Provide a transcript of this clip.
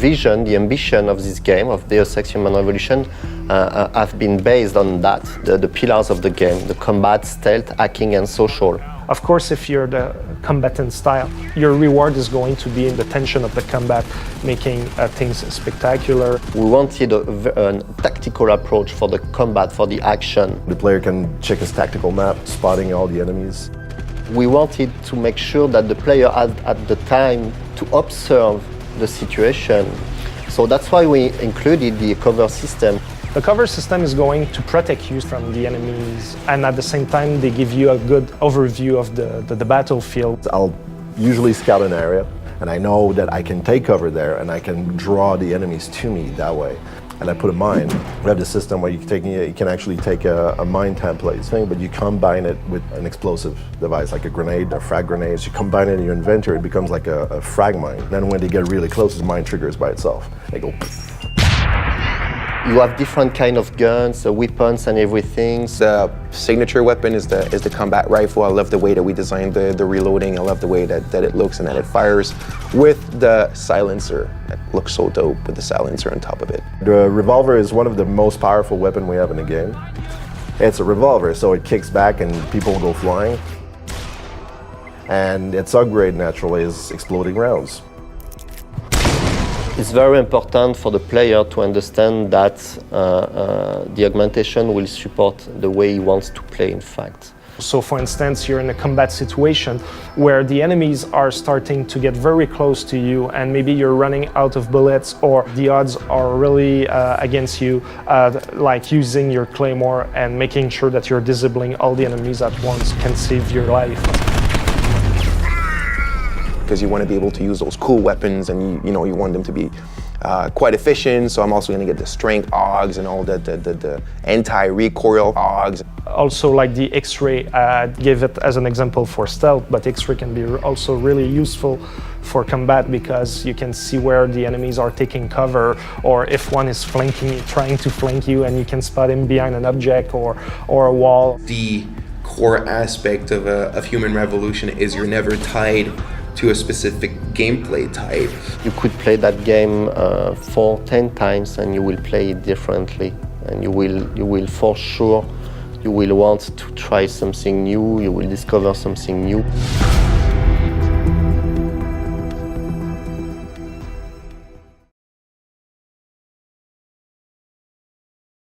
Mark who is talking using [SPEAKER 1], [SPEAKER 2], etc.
[SPEAKER 1] vision, the ambition of this game, of Deus Ex Human Revolution, have been based on that, the pillars of the game, the combat, stealth, hacking, and social.
[SPEAKER 2] Of course, if you're the combatant style, your reward is going to be in the tension of the combat, making things spectacular.
[SPEAKER 1] We wanted a tactical approach for the combat, for the action.
[SPEAKER 3] The player can check his tactical map, spotting all the enemies.
[SPEAKER 1] We wanted to make sure that the player had at the time to observe the situation. So that's why we included the cover system.
[SPEAKER 2] The cover system is going to protect you from the enemies, and at the same time they give you a good overview of the battlefield.
[SPEAKER 3] I'll usually scout an area, and I know that I can take cover there and I can draw the enemies to me that way. And I put a mine. We have the system where you can actually take a mine template thing, but you combine it with an explosive device, like a grenade, a frag grenade. So you combine it in your inventory, it becomes like a frag mine. Then when they get really close, the mine triggers by itself. They go.
[SPEAKER 1] You have different kind of guns, weapons and everything.
[SPEAKER 4] The signature weapon is the combat rifle. I love the way that we designed the reloading. I love the way that it looks and that it fires with the silencer. It looks so dope with the silencer on top of it.
[SPEAKER 3] The revolver is one of the most powerful weapons we have in the game. It's a revolver, so it kicks back and people go flying. And its upgrade naturally is exploding rounds.
[SPEAKER 1] It's very important for the player to understand that the augmentation will support the way he wants to play, in fact.
[SPEAKER 2] So for instance, you're in a combat situation where the enemies are starting to get very close to you and maybe you're running out of bullets or the odds are really against you, like using your claymore and making sure that you're disabling all the enemies at once can save your life.
[SPEAKER 4] Because you want to be able to use those cool weapons and you want them to be quite efficient. So I'm also going to get the strength augs and all the anti-recoil augs.
[SPEAKER 2] Also like the X-ray, gave it as an example for stealth, but X-ray can be also really useful for combat because you can see where the enemies are taking cover or if one is trying to flank you and you can spot him behind an object or a wall.
[SPEAKER 5] The core aspect of Human Revolution is you're never tied to a specific gameplay type.
[SPEAKER 1] You could play that game 10 times and you will play it differently. And you will for sure, you will want to try something new, you will discover something new.